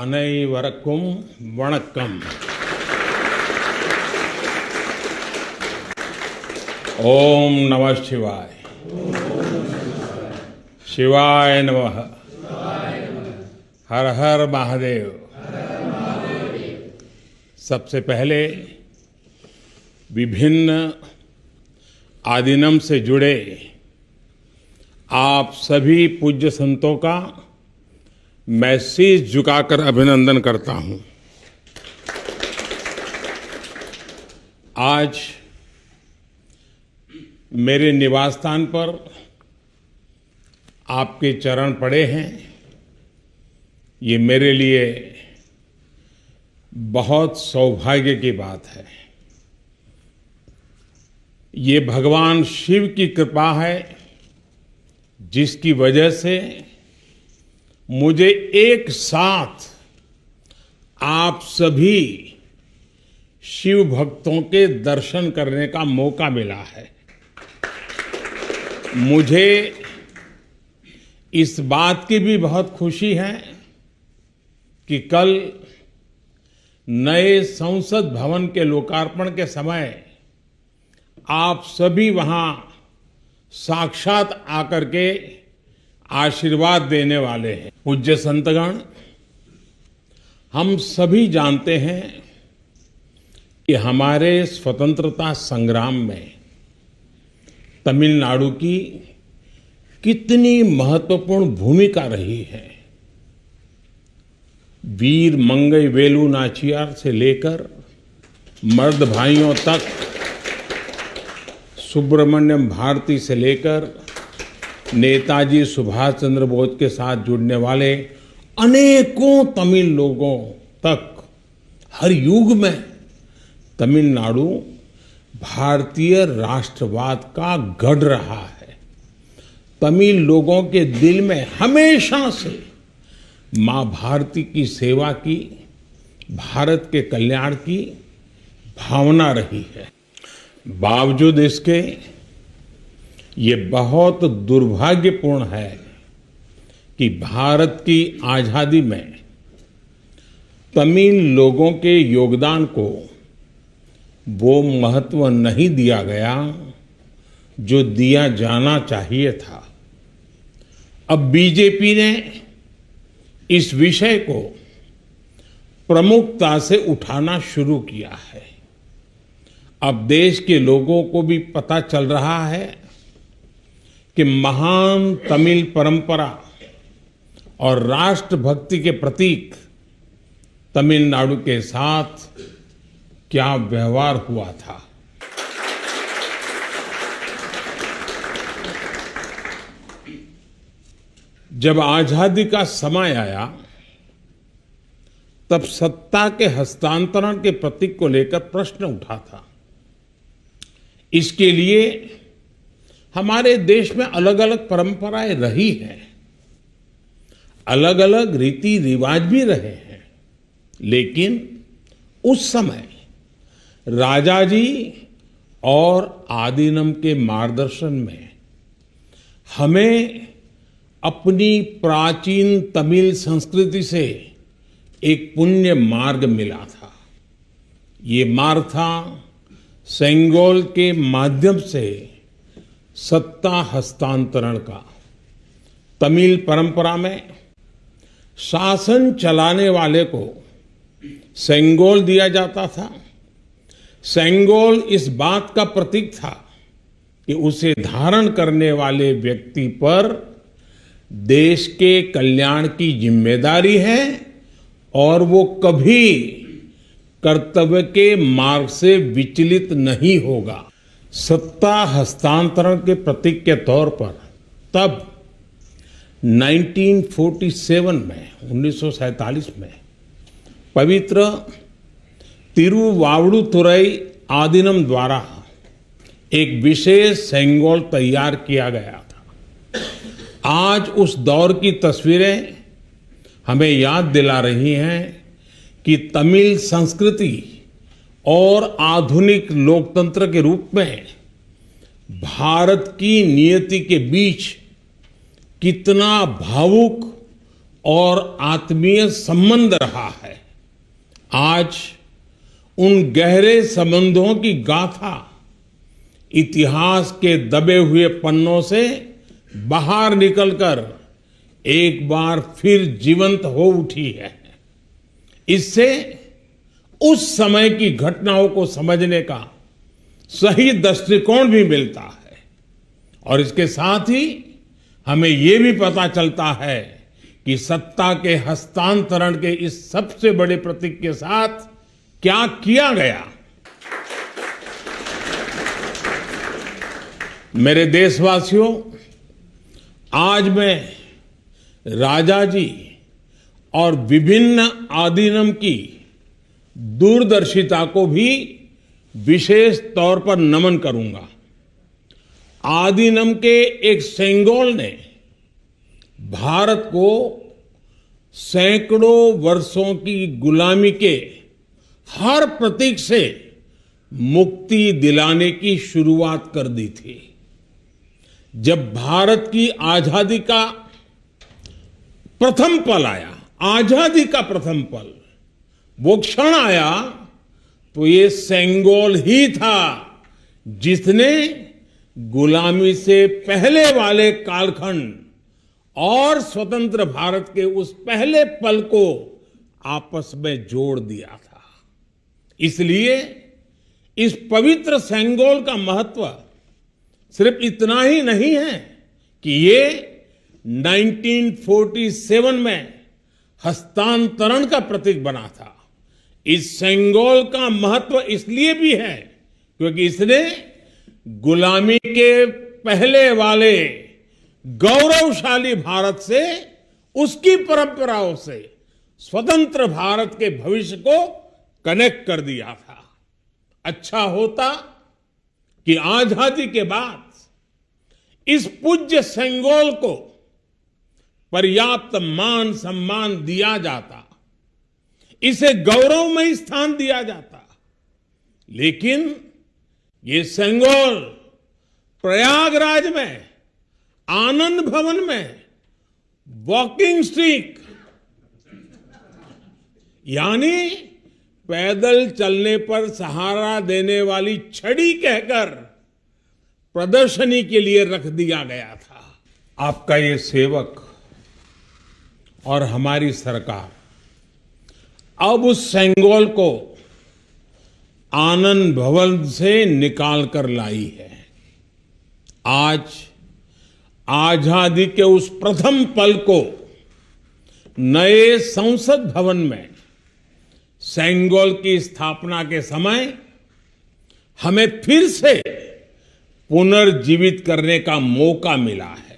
அனைவருக்கும் வணக்கம். ஓம் நம சிவாய். शिवाय नमः. हर हर महादेव. सबसे पहले विभिन्न आदिनम से जुड़े आप सभी पूज्य संतों का मैं शीश झुकाकर अभिनंदन करता हूं. आज मेरे निवास स्थान पर आपके चरण पड़े हैं. ये मेरे लिए बहुत सौभाग्य की बात है. ये भगवान शिव की कृपा है जिसकी वजह से मुझे एक साथ आप सभी शिव भक्तों के दर्शन करने का मौका मिला है. मुझे इस बात की भी बहुत खुशी है कि कल नए संसद भवन के लोकार्पण के समय आप सभी वहां साक्षात आकर के आशीर्वाद देने वाले हैं. पूज्य संतगण, हम सभी जानते हैं कि हमारे स्वतंत्रता संग्राम में तमिलनाडु की कितनी महत्वपूर्ण भूमिका रही है. वीर मंगई वेलु नाचियार से लेकर मर्द भाइयों तक, सुब्रमण्यम भारती से लेकर नेताजी सुभाष चंद्र बोस के साथ जुड़ने वाले अनेकों तमिल लोगों तक हर युग में तमिलनाडु भारतीय राष्ट्रवाद का गढ़ रहा है. तमिल लोगों के दिल में हमेशा से मां भारती की सेवा की, भारत के कल्याण की भावना रही है. बावजूद इसके ये बहुत दुर्भाग्यपूर्ण है कि भारत की आजादी में तमिल लोगों के योगदान को वो महत्व नहीं दिया गया जो दिया जाना चाहिए था. अब बीजेपी ने इस विषय को प्रमुखता से उठाना शुरू किया है. अब देश के लोगों को भी पता चल रहा है कि महान तमिल परंपरा और राष्ट्रभक्ति के प्रतीक तमिलनाडु के साथ क्या व्यवहार हुआ था. जब आजादी का समय आया तब सत्ता के हस्तांतरण के प्रतीक को लेकर प्रश्न उठा था. इसके लिए हमारे देश में अलग अलग परंपराएं रही हैं, अलग अलग रीति रिवाज भी रहे हैं, लेकिन उस समय राजाजी और आदिनम के मार्गदर्शन में हमें अपनी प्राचीन तमिल संस्कृति से एक पुण्य मार्ग मिला था. ये मार्ग था सेंगोल के माध्यम से सत्ता हस्तांतरण का. तमिल परंपरा में शासन चलाने वाले को सेंगोल दिया जाता था. सेंगोल इस बात का प्रतीक था कि उसे धारण करने वाले व्यक्ति पर देश के कल्याण की जिम्मेदारी है और वो कभी कर्तव्य के मार्ग से विचलित नहीं होगा. सत्ता हस्तांतरण के प्रतीक के तौर पर तब 1947 में 1947 में पवित्र तिरुवावड़ुतुरई आदिनम द्वारा एक विशेष सेंगोल तैयार किया गया था. आज उस दौर की तस्वीरें हमें याद दिला रही हैं कि तमिल संस्कृति और आधुनिक लोकतंत्र के रूप में भारत की नियति के बीच कितना भावुक और आत्मीय संबंध रहा है। आज उन गहरे संबंधों की गाथा इतिहास के दबे हुए पन्नों से बाहर निकलकर एक बार फिर जीवंत हो उठी है। इससे उस समय की घटनाओं को समझने का सही दृष्टिकोण भी मिलता है और इसके साथ ही हमें ये भी पता चलता है कि सत्ता के हस्तांतरण के इस सबसे बड़े प्रतीक के साथ क्या किया गया। मेरे देशवासियों, आज मैं राजा जी और विभिन्न आदीनम की दूरदर्शिता को भी विशेष तौर पर नमन करूंगा। आदीनम के एक सेंगोल ने भारत को सैकड़ों वर्षों की गुलामी के हर प्रतीक से मुक्ति दिलाने की शुरुआत कर दी थी। जब भारत की आजादी का प्रथम पल आया, आजादी का प्रथम पल, वो क्षण आया, तो ये सेंगोल ही था जिसने गुलामी से पहले वाले कालखंड और स्वतंत्र भारत के उस पहले पल को आपस में जोड़ दिया था। इसलिए इस पवित्र सेंगोल का महत्व सिर्फ इतना ही नहीं है कि ये 1947 में हस्तांतरण का प्रतीक बना था। इस सेंगोल का महत्व इसलिए भी है क्योंकि इसने गुलामी के पहले वाले गौरवशाली भारत से, उसकी परंपराओं से स्वतंत्र भारत के भविष्य को कनेक्ट कर दिया था। अच्छा होता कि आजादी के बाद इस पूज्य सेंगोल को पर्याप्त मान सम्मान दिया जाता, इसे गौरवमय स्थान दिया जाता, लेकिन ये सेंगोल प्रयागराज में आनंद भवन में वॉकिंग स्टिक यानी पैदल चलने पर सहारा देने वाली छड़ी कहकर प्रदर्शनी के लिए रख दिया गया था। आपका ये सेवक और हमारी सरकार अब उस सेंगोल को आनंद भवन से निकाल कर लाई है। आज आजादी के उस प्रथम पल को नए संसद भवन में सेंगोल की स्थापना के समय हमें फिर से पुनर्जीवित करने का मौका मिला है।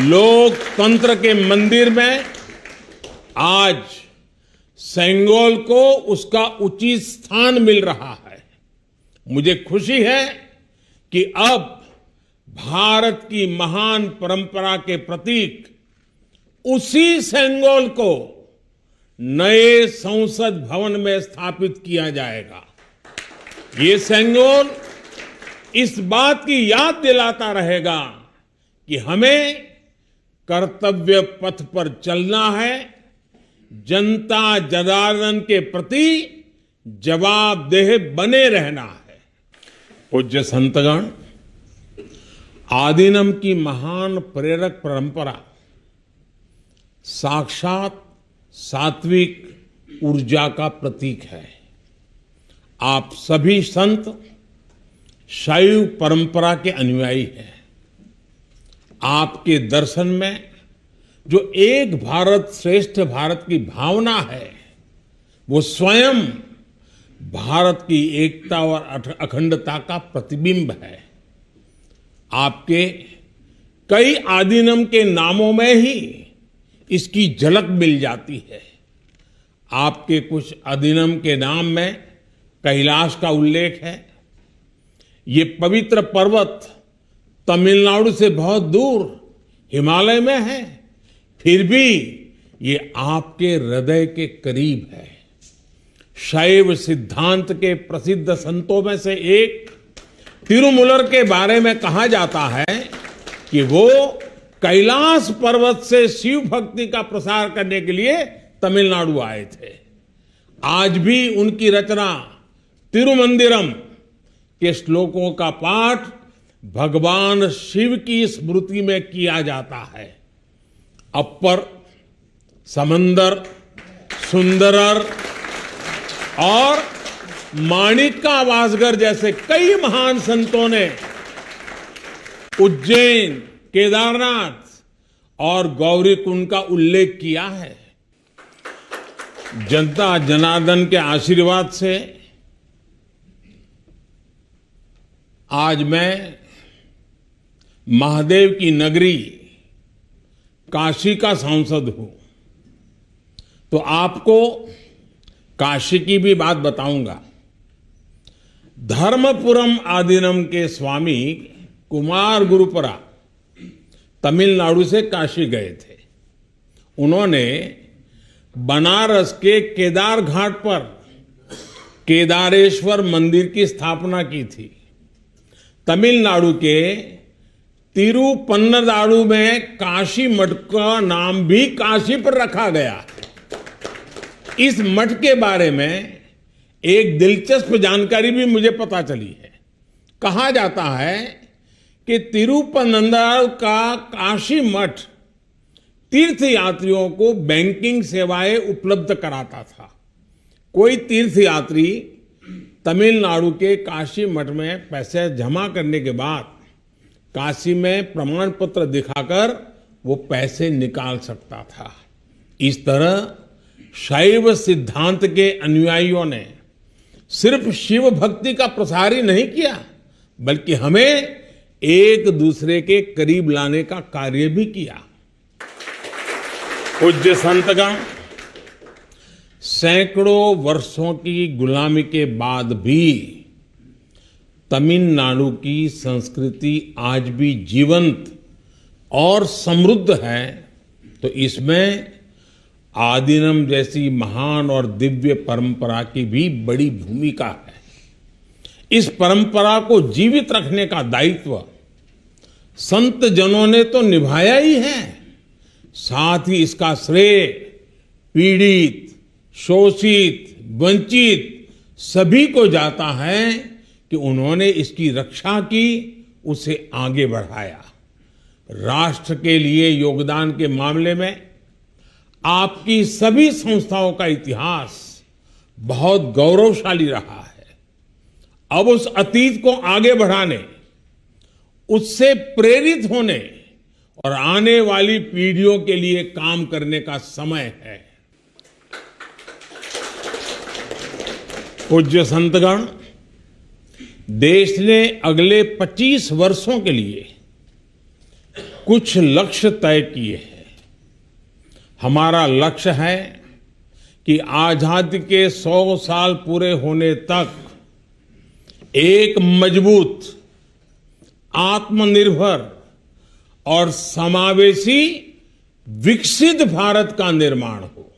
लोकतंत्र के मंदिर में आज सेंगोल को उसका उचित स्थान मिल रहा है। मुझे खुशी है कि अब भारत की महान परंपरा के प्रतीक उसी सेंगोल को नए संसद भवन में स्थापित किया जाएगा। ये सेंगोल इस बात की याद दिलाता रहेगा कि हमें कर्तव्य पथ पर चलना है, जनता जनार्दन के प्रति जवाबदेह बने रहना है। पूज्य संतगण, आदीनम की महान प्रेरक परंपरा साक्षात सात्विक ऊर्जा का प्रतीक है। आप सभी संत शैव परंपरा के अनुयायी हैं। आपके दर्शन में जो एक भारत श्रेष्ठ भारत की भावना है, वो स्वयं भारत की एकता और अखंडता का प्रतिबिंब है। आपके कई आदीनम के नामों में ही इसकी झलक मिल जाती है। आपके कुछ आदीनम के नाम में कैलाश का उल्लेख है। ये पवित्र पर्वत तमिलनाडु से बहुत दूर हिमालय में है, फिर भी ये आपके हृदय के करीब है। शैव सिद्धांत के प्रसिद्ध संतों में से एक तिरुमूलर के बारे में कहा जाता है कि वो कैलाश पर्वत से शिव भक्ति का प्रसार करने के लिए तमिलनाडु आए थे। आज भी उनकी रचना तिरुमंदिरम के श्लोकों का पाठ भगवान शिव की स्मृति में किया जाता है। अप्पर, समंदर, सुंदरर और माणिका वासगर जैसे कई महान संतों ने उज्जैन, केदारनाथ और गौरीकुंड का उल्लेख किया है। जनता जनार्दन के आशीर्वाद से आज मैं महादेव की नगरी काशी का सांसद हूं, तो आपको काशी की भी बात बताऊंगा। धर्मपुरम आदीनम के स्वामी कुमार गुरुपरा तमिलनाडु से काशी गए थे। उन्होंने बनारस के केदार घाट पर केदारेश्वर मंदिर की स्थापना की थी। तमिलनाडु के तिरुपन्नदारु में काशी मठ का नाम भी काशी पर रखा गया। इस मठ के बारे में एक दिलचस्प जानकारी भी मुझे पता चली है। कहा जाता है कि तिरुपन्नदारु का काशी मठ तीर्थ यात्रियों को बैंकिंग सेवाएं उपलब्ध कराता था। कोई तीर्थ यात्री तमिलनाडु के काशी मठ में पैसे जमा करने के बाद काशी में प्रमाण पत्र दिखाकर वो पैसे निकाल सकता था। इस तरह शैव सिद्धांत के अनुयायियों ने सिर्फ शिव भक्ति का प्रसार ही नहीं किया, बल्कि हमें एक दूसरे के करीब लाने का कार्य भी किया। पूज्य संतगण, सैकड़ों वर्षों की गुलामी के बाद भी तमिलनाडु की संस्कृति आज भी जीवंत और समृद्ध है, तो इसमें आदीनम जैसी महान और दिव्य परंपरा की भी बड़ी भूमिका है। इस परंपरा को जीवित रखने का दायित्व संत जनों ने तो निभाया ही है, साथ ही इसका श्रेय पीड़ित, शोषित, वंचित सभी को जाता है कि उन्होंने इसकी रक्षा की, उसे आगे बढ़ाया। राष्ट्र के लिए योगदान के मामले में आपकी सभी संस्थाओं का इतिहास बहुत गौरवशाली रहा है। अब उस अतीत को आगे बढ़ाने, उससे प्रेरित होने और आने वाली पीढ़ियों के लिए काम करने का समय है। पूज्य संतगण, देश ने अगले 25 वर्षों के लिए कुछ लक्ष्य तय किए हैं। हमारा लक्ष्य है कि आजादी के 100 साल पूरे होने तक एक मजबूत, आत्मनिर्भर और समावेशी विकसित भारत का निर्माण हो।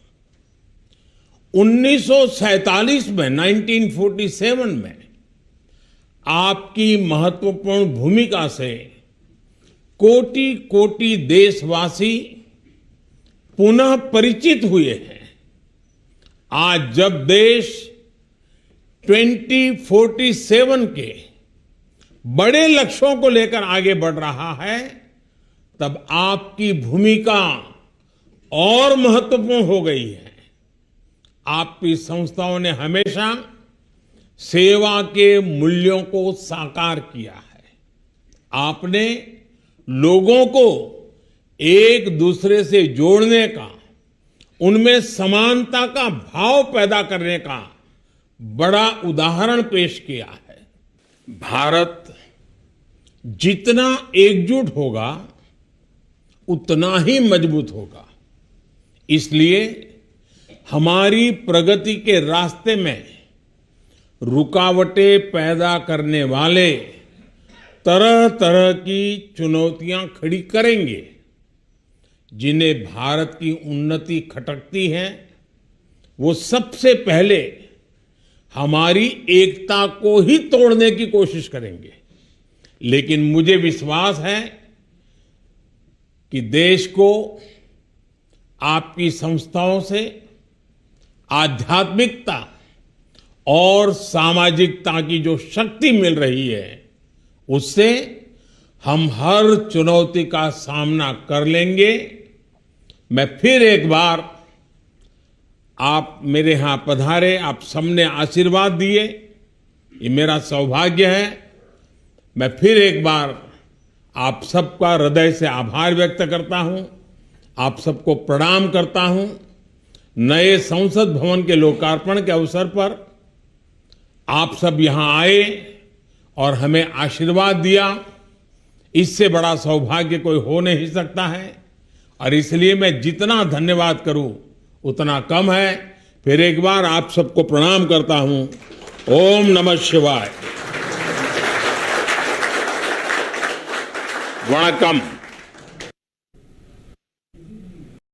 1947 में 1947 में आपकी महत्वपूर्ण भूमिका से कोटि कोटि देशवासी पुनः परिचित हुए हैं। आज जब देश 2047 के बड़े लक्ष्यों को लेकर आगे बढ़ रहा है, तब आपकी भूमिका और महत्वपूर्ण हो गई है। आपकी संस्थाओं ने हमेशा सेवा के मूल्यों को साकार किया है। आपने लोगों को एक दूसरे से जोड़ने का, उनमें समानता का भाव पैदा करने का बड़ा उदाहरण पेश किया है। भारत जितना एकजुट होगा उतना ही मजबूत होगा। इसलिए हमारी प्रगति के रास्ते में रुकावटें पैदा करने वाले तरह तरह की चुनौतियां खड़ी करेंगे। जिन्हें भारत की उन्नति खटकती है, वो सबसे पहले हमारी एकता को ही तोड़ने की कोशिश करेंगे। लेकिन मुझे विश्वास है कि देश को आपकी संस्थाओं से आध्यात्मिकता और सामाजिकता की जो शक्ति मिल रही है, उससे हम हर चुनौती का सामना कर लेंगे। मैं फिर एक बार, आप मेरे यहां पधारे, आप सबने आशीर्वाद दिए, ये मेरा सौभाग्य है। मैं फिर एक बार आप सबका हृदय से आभार व्यक्त करता हूं, आप सबको प्रणाम करता हूं। नए संसद भवन के लोकार्पण के अवसर पर आप सब यहां आए और हमें आशीर्वाद दिया, इससे बड़ा सौभाग्य कोई हो नहीं सकता है। और इसलिए मैं जितना धन्यवाद करूं उतना कम है। फिर एक बार आप सबको प्रणाम करता हूं। ओम नमः शिवाय। वणक्कम।